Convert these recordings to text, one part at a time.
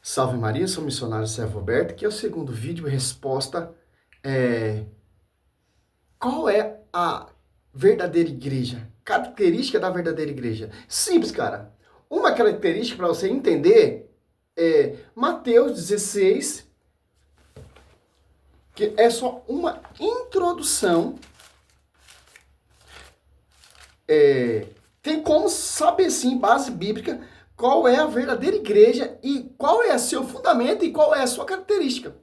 Salve Maria, sou missionário Servo Alberto, que é o segundo vídeo resposta qual é a verdadeira igreja? Característica da verdadeira igreja. Simples, cara. Uma característica para você entender é Mateus 16, que é só uma introdução. Tem como saber sim, base bíblica, qual é a verdadeira igreja e qual é o seu fundamento e qual é a sua característica.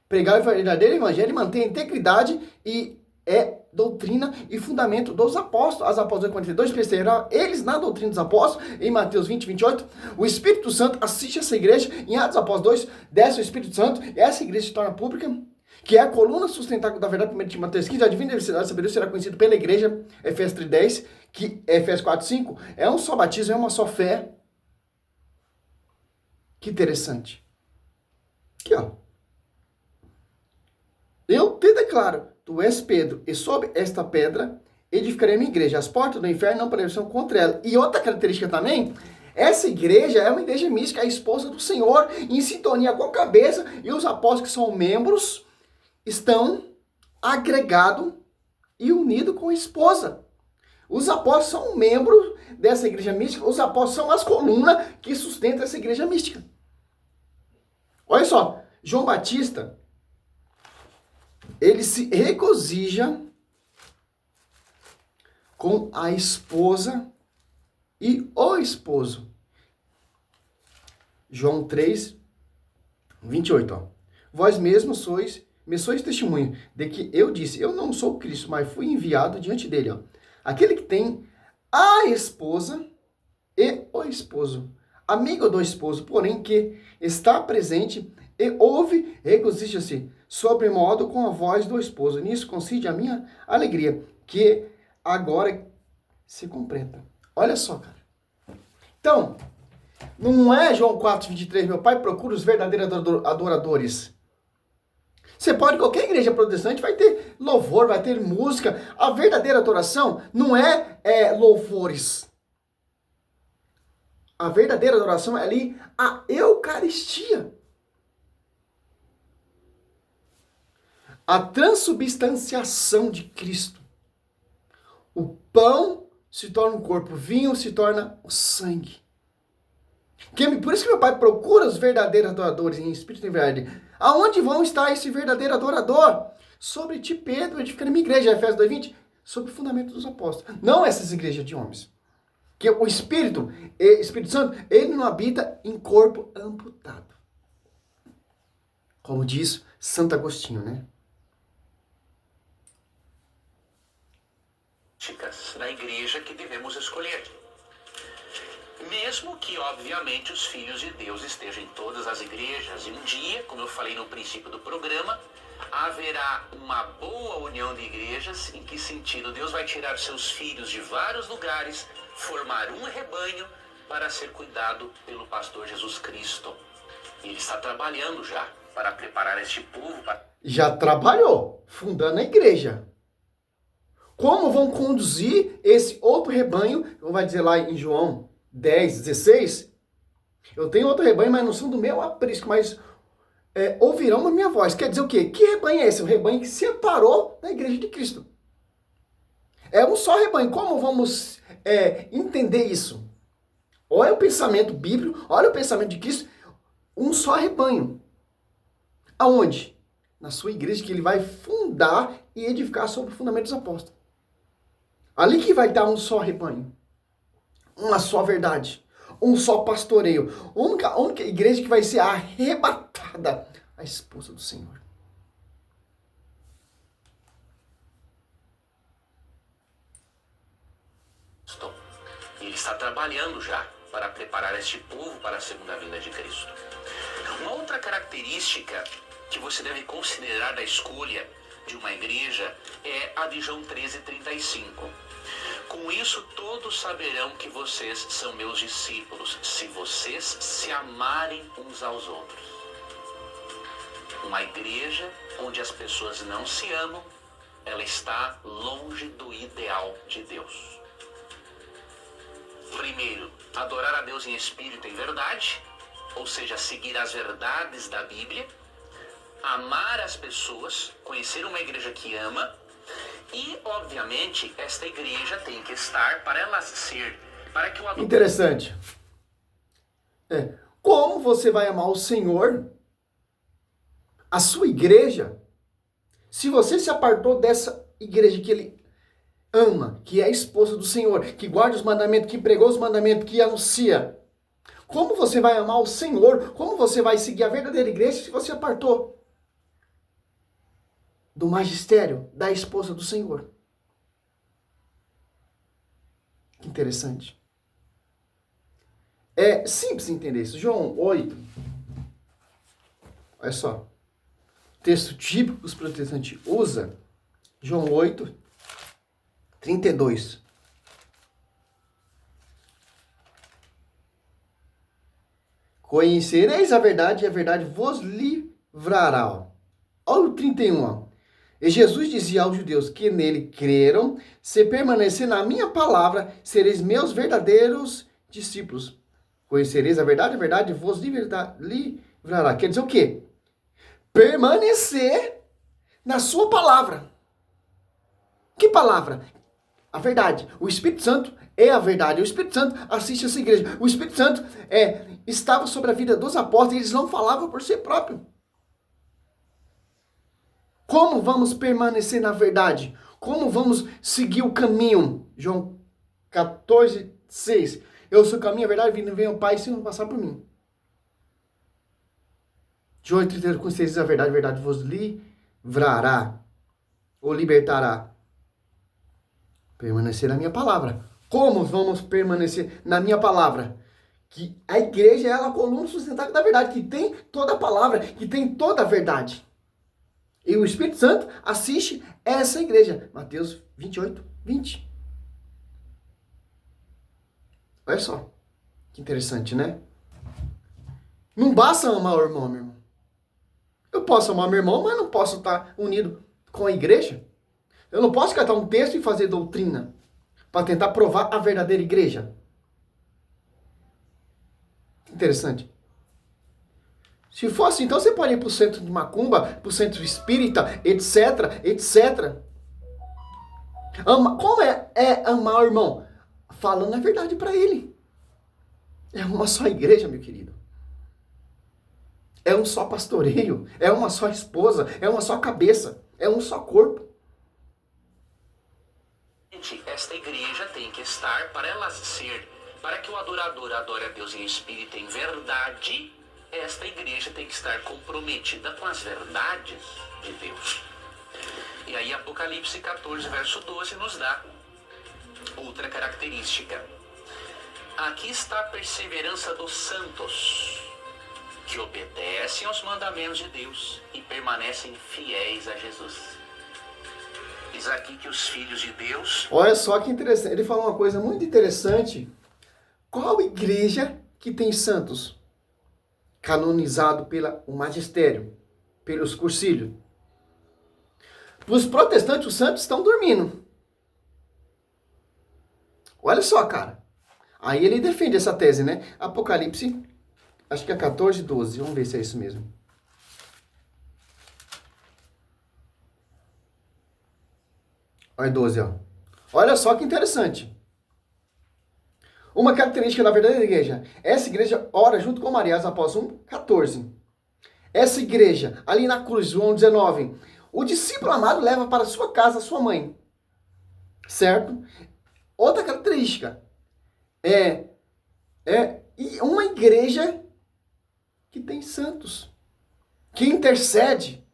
Pregar o verdadeiro evangelho, manter a integridade e é doutrina e fundamento dos apóstolos. As apóstolos 42, perseveram eles na doutrina dos apóstolos, em Mateus 20, 28. O Espírito Santo assiste essa igreja, em Atos Apóstolos 2, desce o Espírito Santo, e essa igreja se torna pública, que é a coluna sustentável da verdade, 1 Timóteo 15, a divina universidade da sabedoria será conhecida pela igreja, Efésios 3, 10, que Efésios 4, 5, é um só batismo, é uma só fé. Que interessante. Aqui, ó. Eu te declaro, tu és Pedro, e sob esta pedra edificarei a minha igreja. As portas do inferno não prevalecerão contra ela. E outra característica também, essa igreja é uma igreja mística, a esposa do Senhor, em sintonia com a cabeça, e os apóstolos que são membros estão agregados e unidos com a esposa. Os apóstolos são membros dessa igreja mística, os apóstolos são as colunas que sustentam essa igreja mística. Olha só, João Batista, ele se regozija com a esposa e o esposo. João 3, 28. Ó. Vós mesmos me sois testemunho de que eu disse, eu não sou Cristo, mas fui enviado diante dele. Ó. Aquele que tem a esposa e o esposo, amigo do esposo, porém que está presente e ouve, regozija-se sobremodo com a voz do esposo. Nisso consiste a minha alegria, que agora se completa. Olha só, cara. Então, não é João 4, 23, meu pai procura os verdadeiros adoradores. Você pode, qualquer igreja protestante vai ter louvor, vai ter música. A verdadeira adoração não é louvores. A verdadeira adoração é ali a Eucaristia. A transubstanciação de Cristo. O pão se torna o corpo, o vinho se torna o sangue. Por isso que meu pai procura os verdadeiros adoradores em espírito e em verdade. Aonde vão estar esse verdadeiro adorador? Sobre ti, Pedro, edificando minha igreja, Efésios 2:20, sobre o fundamento dos apóstolos. Não essas igrejas de homens. Que o Espírito Santo, ele não habita em corpo amputado. Como diz Santo Agostinho, né? Na igreja que devemos escolher. Mesmo que, obviamente, os filhos de Deus estejam em todas as igrejas, e um dia, como eu falei no princípio do programa, haverá uma boa união de igrejas. Em que sentido? Deus vai tirar seus filhos de vários lugares, formar um rebanho para ser cuidado pelo pastor Jesus Cristo. E ele está trabalhando já para preparar este povo. Já trabalhou, fundando a igreja. Como vão conduzir esse outro rebanho? Vai dizer lá em João 10, 16. Eu tenho outro rebanho, mas não são do meu aprisco, mas ouvirão a minha voz. Quer dizer o quê? Que rebanho é esse? O rebanho que separou da igreja de Cristo. É um só rebanho. Como vamos entender isso? Olha o pensamento bíblico, olha o pensamento de Cristo. Um só rebanho. Aonde? Na sua igreja, que ele vai fundar e edificar sobre o fundamento dos apóstolos. Ali que vai dar um só rebanho. Uma só verdade. Um só pastoreio. A única igreja que vai ser arrebatada. A esposa do Senhor. Ele está trabalhando já para preparar este povo para a segunda vinda de Cristo. Uma outra característica que você deve considerar da escolha de uma igreja é a de João 13:35. Com isso todos saberão que vocês são meus discípulos, se vocês se amarem uns aos outros. Uma igreja onde as pessoas não se amam, ela está longe do ideal de Deus. Primeiro, adorar a Deus em espírito e em verdade. ou seja, seguir as verdades da Bíblia, amar as pessoas, conhecer uma igreja que ama, e, obviamente, esta igreja tem que estar para ela ser, para que o adulto... Interessante. Como você vai amar o Senhor, a sua igreja, se você se apartou dessa igreja que ele ama, que é a esposa do Senhor, que guarda os mandamentos, que pregou os mandamentos, que anuncia? Como você vai amar o Senhor? Como você vai seguir a verdadeira igreja se você apartou do magistério, da esposa do Senhor? Que interessante. É simples entender isso. João 8. Olha só. Texto típico que os protestantes usam. João 8, 32. Conhecereis a verdade e a verdade vos livrará. Olha o 31. Ó. E Jesus dizia aos judeus que nele creram, se permanecer na minha palavra, sereis meus verdadeiros discípulos. Conhecereis a verdade vos livrará. Quer dizer o quê? Permanecer na sua palavra. Que palavra? A verdade. O Espírito Santo é a verdade. O Espírito Santo assiste essa igreja. O Espírito Santo estava sobre a vida dos apóstolos e eles não falavam por si próprio. Como vamos permanecer na verdade? Como vamos seguir o caminho? João 14, 6. Eu sou o caminho, a verdade, vindo vem o Pai sem passar por mim. João 32, com vocês a verdade vos livrará. Ou libertará. Permanecer na minha palavra. Como vamos permanecer na minha palavra? Que a igreja é a coluna sustentável da verdade, que tem toda a palavra, que tem toda a verdade. E o Espírito Santo assiste essa igreja. Mateus 28, 20. Olha só. Que interessante, né? Não basta amar o irmão, meu irmão. Eu posso amar meu irmão, mas não posso estar unido com a igreja. Eu não posso catar um texto e fazer doutrina para tentar provar a verdadeira igreja. Interessante. Se fosse, então você pode ir para o centro de macumba, para o centro espírita, etc, etc. Como é amar o irmão? Falando a verdade para ele. É uma só igreja, meu querido. É um só pastoreio. É uma só esposa. É uma só cabeça. É um só corpo. Esta igreja tem que estar para ela ser, para que o adorador adore a Deus em espírito e em verdade. Esta igreja tem que estar comprometida com as verdades de Deus. E aí Apocalipse 14, verso 12 nos dá outra característica. Aqui está a perseverança dos santos, que obedecem aos mandamentos de Deus e permanecem fiéis a Jesus. Diz aqui que os filhos de Deus... Olha só que interessante. Ele falou uma coisa muito interessante. Qual igreja que tem santos? Canonizado pelo magistério, pelos cursilhos. Os protestantes, os santos estão dormindo. Olha só, cara. Aí ele defende essa tese, né? Apocalipse, acho que é 14, 12. Vamos ver se é isso mesmo. Olha 12, ó. Olha só que interessante. Uma característica da verdadeira igreja. Essa igreja ora junto com Maria, apóstolos 1, 14. Essa igreja, ali na cruz, João 19. O discípulo amado leva para sua casa a sua mãe. Certo? Outra característica. É uma igreja que tem santos. Que intercede.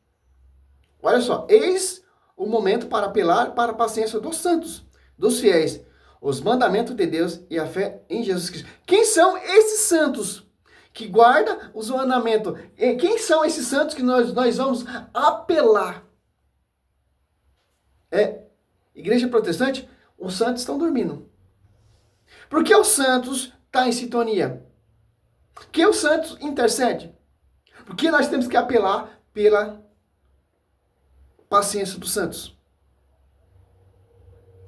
Olha só. Eis o momento para apelar para a paciência dos santos, dos fiéis, os mandamentos de Deus e a fé em Jesus Cristo. Quem são esses santos que guardam os mandamentos? E quem são esses santos que nós vamos apelar? Igreja protestante, os santos estão dormindo. Por que os santos estão em sintonia? Por que os santos intercedem? Porque nós temos que apelar pela paciência dos santos.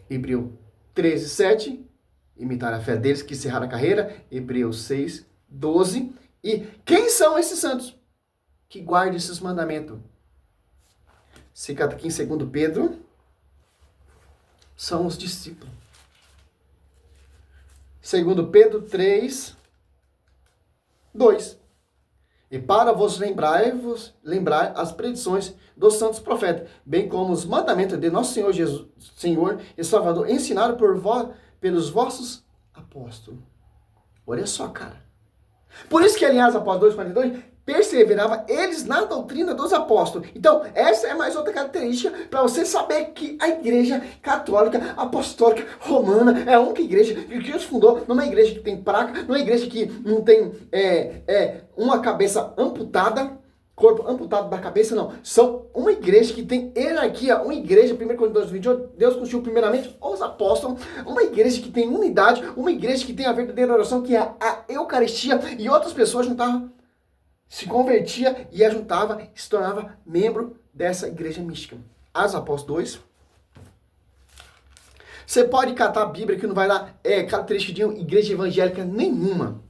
Hebreus 13, 7. Imitar a fé deles que encerraram a carreira. Hebreus 6, 12. E quem são esses santos que guardam esses mandamentos? Citado aqui em 2 Pedro, são os discípulos. 2 Pedro 3, 2. E para vos lembrar as predições dos santos profetas, bem como os mandamentos de nosso Senhor Jesus, Senhor e Salvador, ensinados pelos vossos apóstolos. Olha só, cara. Por isso que, aliás, após 2,42, perseverava eles na doutrina dos apóstolos. Então, essa é mais outra característica para você saber que a igreja católica, apostólica, romana, é a única igreja que Cristo fundou. Não é uma igreja que tem praga, não é uma igreja que não tem uma cabeça amputada, corpo amputado da cabeça, não. São uma igreja que tem hierarquia, uma igreja, 1 Coríntios 2:28, Deus constituiu primeiramente os apóstolos, uma igreja que tem unidade, uma igreja que tem a verdadeira oração, que é a Eucaristia, e outras pessoas juntavam, se convertia e ajuntava, se tornava membro dessa igreja mística. Atos Apóstolos 2. Você pode catar a Bíblia que não vai dar característica de igreja evangélica nenhuma.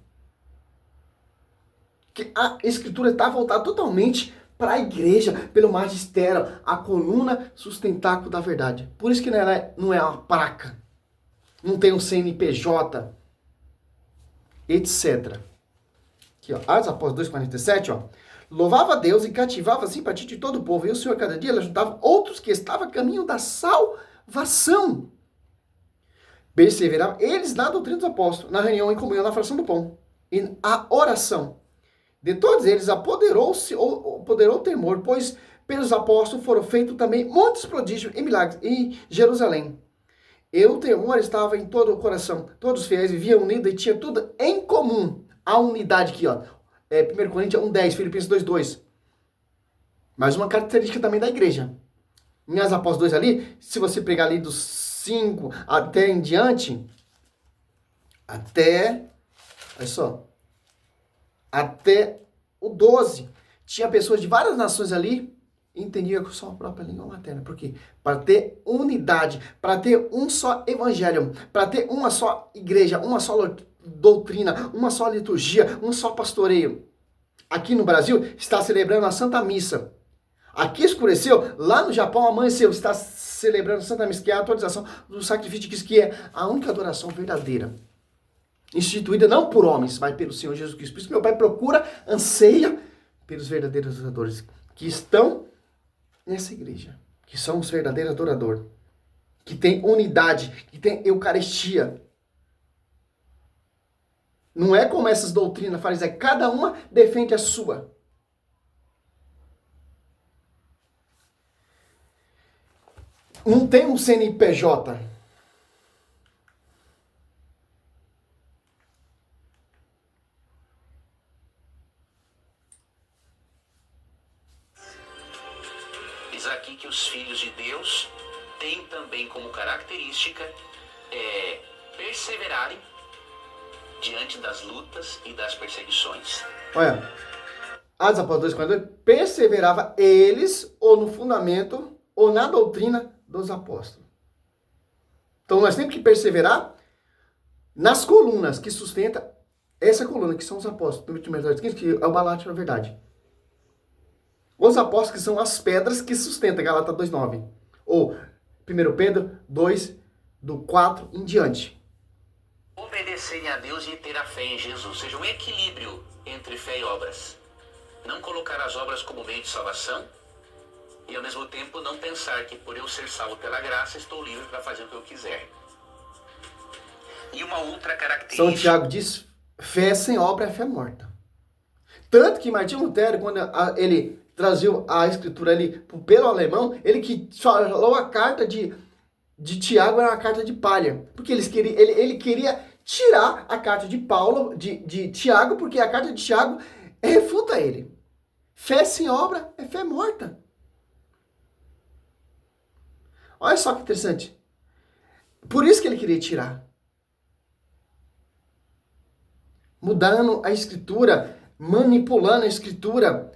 Que a escritura está voltada totalmente para a igreja, pelo magistério, a coluna sustentáculo da verdade. Por isso que não é uma placa, não tem um CNPJ, etc. Aqui, ó, Atos Apóstolos 2,47, ó. Louvava a Deus e cativava a simpatia de todo o povo. E o Senhor, cada dia, juntava outros que estavam a caminho da salvação. Perseveravam eles na doutrina dos apóstolos, na reunião em comunhão, na fração do pão. E a oração. De todos eles apoderou o temor, pois pelos apóstolos foram feitos também muitos prodígios e milagres em Jerusalém. E o temor estava em todo o coração. Todos os fiéis viviam unidos e tinham tudo em comum. A unidade aqui, ó. 1 Coríntios 1:10, Filipenses 2:2. Mais uma característica também da igreja. Em Atos Apóstolos 2 ali, se você pegar ali dos 5 até em diante, olha só, até o 12, tinha pessoas de várias nações ali, entendiam com sua própria língua materna. Por quê? Para ter unidade, para ter um só evangelho, para ter uma só igreja, uma só doutrina, uma só liturgia, um só pastoreio. Aqui no Brasil, está celebrando a Santa Missa. Aqui escureceu, lá no Japão amanheceu, está celebrando a Santa Missa, que é a atualização do sacrifício de Cristo, que é a única adoração verdadeira. Instituída não por homens, mas pelo Senhor Jesus Cristo. Por isso meu Pai procura, anseia pelos verdadeiros adoradores que estão nessa igreja, que são os verdadeiros adoradores, que tem unidade, que tem Eucaristia. Não é como essas doutrinas farisaicas, cada uma defende a sua. Não tem um CNPJ. Diz aqui que os filhos de Deus têm também como característica perseverarem diante das lutas e das perseguições. Olha, Atos Apóstolos 2,42, perseverava eles ou no fundamento ou na doutrina dos apóstolos. Então nós temos que perseverar nas colunas que sustenta essa coluna, que são os apóstolos, que é o baluarte da verdade. Os apóstolos que são as pedras que sustentam, Gálatas 2,9. Ou 1 Pedro 2, do 4 em diante. Obedecerem a Deus e ter a fé em Jesus, ou seja, um equilíbrio entre fé e obras. Não colocar as obras como meio de salvação e ao mesmo tempo não pensar que por eu ser salvo pela graça estou livre para fazer o que eu quiser. E uma outra característica... São Tiago diz, fé sem obra é fé morta. Tanto que Martinho Lutero, quando ele trazia a escritura ali pelo alemão, ele que falou a carta de Tiago era uma carta de palha. Porque ele queria tirar a carta de Paulo, de Tiago, porque a carta de Tiago refuta ele. Fé sem obra é fé morta. Olha só que interessante. Por isso que ele queria tirar. Mudando a escritura, manipulando a escritura,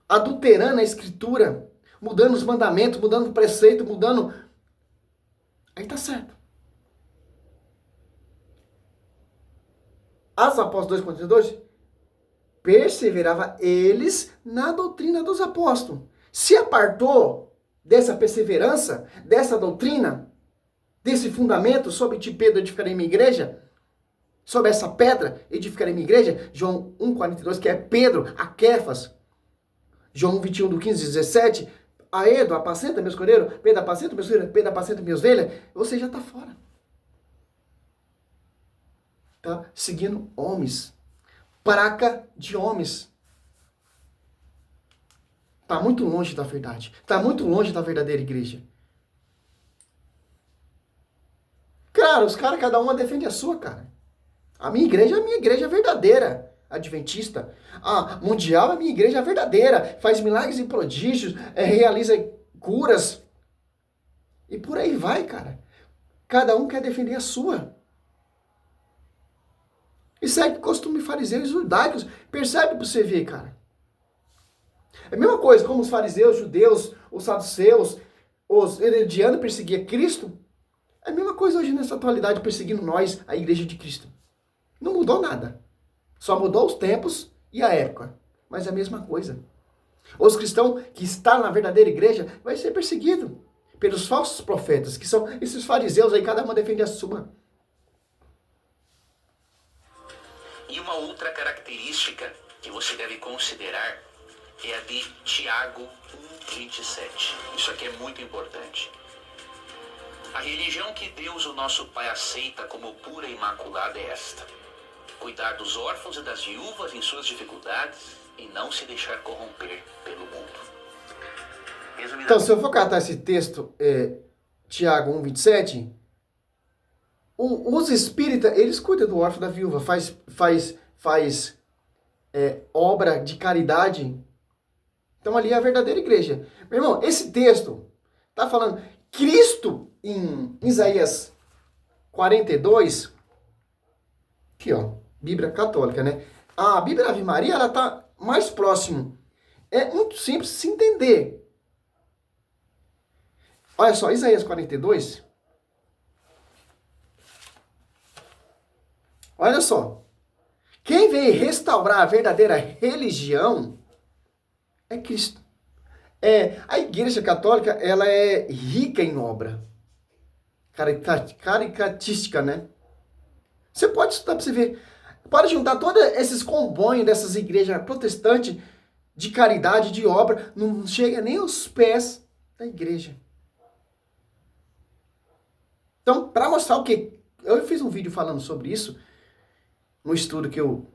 adulterando a escritura, mudando os mandamentos, mudando o preceito, mudando... Aí tá certo. Atos Apóstolos 2,42 perseverava eles na doutrina dos apóstolos. Se apartou dessa perseverança, dessa doutrina, desse fundamento sobre ti, Pedro, edificarei minha igreja, sobre essa pedra edificarei minha igreja, João 1,42, que é Pedro, a Quefas, João 21, do 15 e 17, Aedo, apacenta meus cordeiros, Pedro, apacenta meus cordeiros, Pedro, apacenta minhas ovelhas, você já está fora. Tá seguindo homens, praca de homens. Está muito longe da verdade. Está muito longe da verdadeira igreja. Cara, os caras, cada uma defende a sua, cara. A minha igreja é a minha igreja verdadeira, adventista. A mundial é a minha igreja verdadeira. Faz milagres e prodígios, realiza curas. E por aí vai, cara. Cada um quer defender a sua. E segue costume fariseus e judaicos. Percebe pra você ver, cara. É a mesma coisa como os fariseus, judeus, os saduceus, os herodianos perseguiam Cristo. É a mesma coisa hoje nessa atualidade perseguindo nós, a igreja de Cristo. Não mudou nada. Só mudou os tempos e a época. Mas é a mesma coisa. Os cristãos que estão na verdadeira igreja vai ser perseguido pelos falsos profetas, que são esses fariseus aí, cada um defende a sua. E uma outra característica que você deve considerar é a de Tiago 1,27. Isso aqui é muito importante. A religião que Deus, o nosso Pai, aceita como pura e imaculada é esta: cuidar dos órfãos e das viúvas em suas dificuldades e não se deixar corromper pelo mundo. Então, se eu for catar esse texto, Tiago 1,27, os espíritas, eles cuidam do órfão e da viúva, faz obra de caridade. Então, ali é a verdadeira igreja. Meu irmão, esse texto está falando Cristo em Isaías 42, aqui ó, Bíblia católica, né? A Bíblia Ave Maria, ela está mais próximo. É muito simples de se entender. Olha só, Isaías 42. Olha só. Quem veio restaurar a verdadeira religião é Cristo. A Igreja Católica, ela é rica em obra. Caricatística, né? Você pode estudar para você ver. Pode juntar todos esses comboios dessas igrejas protestantes de caridade, de obra, não chega nem aos pés da igreja. Então, para mostrar o que... Eu fiz um vídeo falando sobre isso, no estudo que eu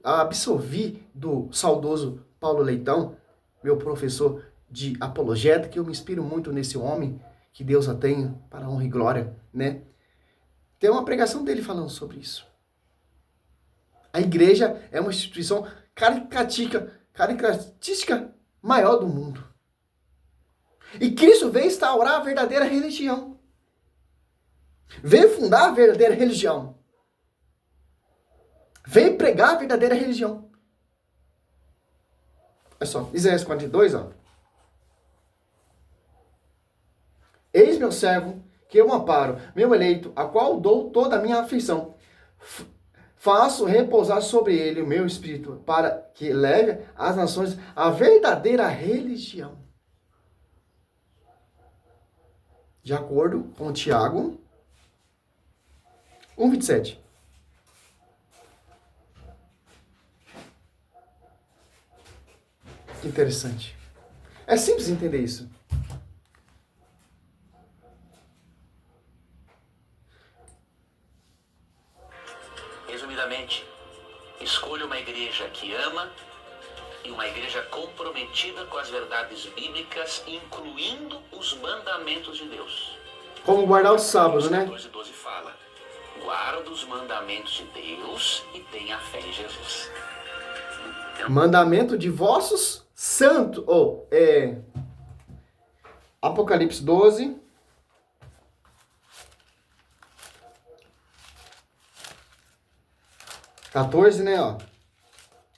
absorvi do saudoso Paulo Leitão, meu professor de apologética, que eu me inspiro muito nesse homem, que Deus a tenha para honra e glória, né? Tem uma pregação dele falando sobre isso. A igreja é uma instituição caricatística maior do mundo. E Cristo veio instaurar a verdadeira religião. Veio fundar a verdadeira religião. Veio pregar a verdadeira religião. Olha só, Isaías 42, ó. Eis meu servo, que eu amparo, meu eleito, a qual dou toda a minha aflição. Faço repousar sobre ele o meu espírito, para que leve às nações a verdadeira religião. De acordo com Tiago 1,27. Que interessante. É simples entender isso. Resumidamente, escolha uma igreja que ama e uma igreja comprometida com as verdades bíblicas, incluindo os mandamentos de Deus. Como guardar o sábado, né? 14:12 fala: guarda os mandamentos de Deus e tenha fé em Jesus. Mandamento de vossos santos. Apocalipse 12. (14), né, ó.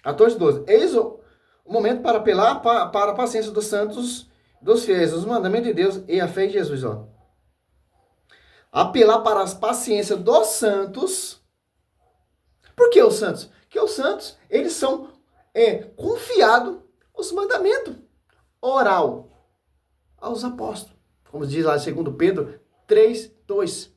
14:12. Eis o momento para apelar para a paciência dos santos, dos fiéis, os mandamentos de Deus e a fé em Jesus, ó. Apelar para a paciência dos santos. Por que os santos? que os santos, eles são confiados os mandamentos oral aos apóstolos. Como diz lá em 2 Pedro 3:2.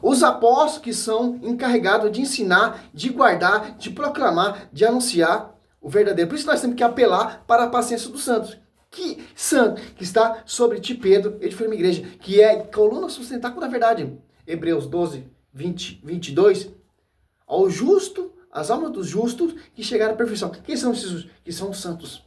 Os apóstolos que são encarregados de ensinar, de guardar, de proclamar, de anunciar o verdadeiro. Por isso nós temos que apelar para a paciência dos santos. Que santo que está sobre ti, Pedro, edifica uma igreja, que é coluna sustentáculo da verdade. Hebreus 12:22. Ao justo, as almas dos justos que chegaram à perfeição. Quem são esses justos? Que são os santos.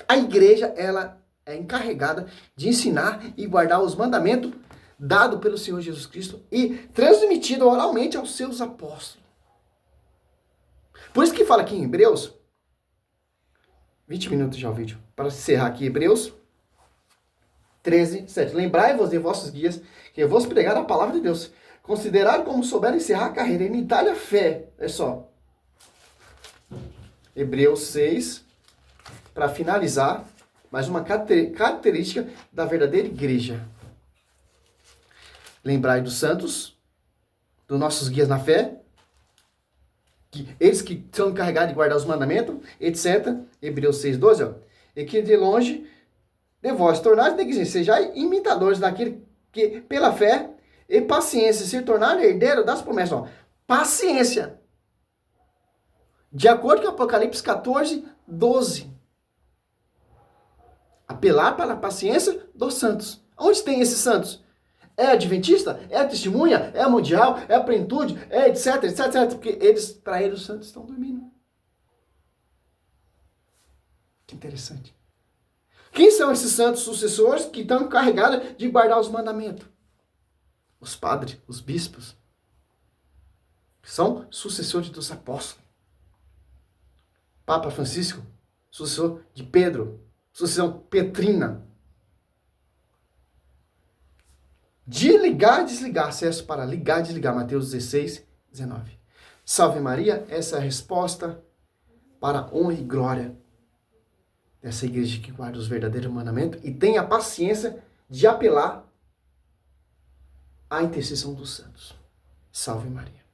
A igreja, ela é encarregada de ensinar e guardar os mandamentos dados pelo Senhor Jesus Cristo e transmitido oralmente aos seus apóstolos. Por isso que fala aqui em Hebreus, 20 minutos já o vídeo, para encerrar aqui, Hebreus 13:7. Lembrai-vos de vossos guias, que eu vos pregar a palavra de Deus. Considerai como souberam encerrar a carreira, imitai a fé. É só. Hebreus 6, para finalizar, mais uma característica da verdadeira igreja. Lembrai dos santos, dos nossos guias na fé, eles que são encarregados de guardar os mandamentos, etc. Hebreus 6:12, ó. E que de longe de vós tornais negligentes, sejais imitadores daquele que, pela fé e paciência, se tornaram herdeiro das promessas. Ó. Paciência. De acordo com Apocalipse 14:12. Apelar para a paciência dos santos. Onde tem esses santos? É adventista? É testemunha? É mundial? É plenitude? É etc, etc, etc. Porque para eles, os santos estão dormindo. Que interessante. Quem são esses santos sucessores que estão encarregados de guardar os mandamentos? Os padres, os bispos. São sucessores dos apóstolos. Papa Francisco, sucessor de Pedro. Sucessão Petrina. De ligar e desligar. Acesso para ligar e desligar. Mateus 16:19. Salve Maria. Essa é a resposta para a honra e glória dessa igreja que guarda os verdadeiros mandamentos e tem a paciência de apelar à intercessão dos santos. Salve Maria.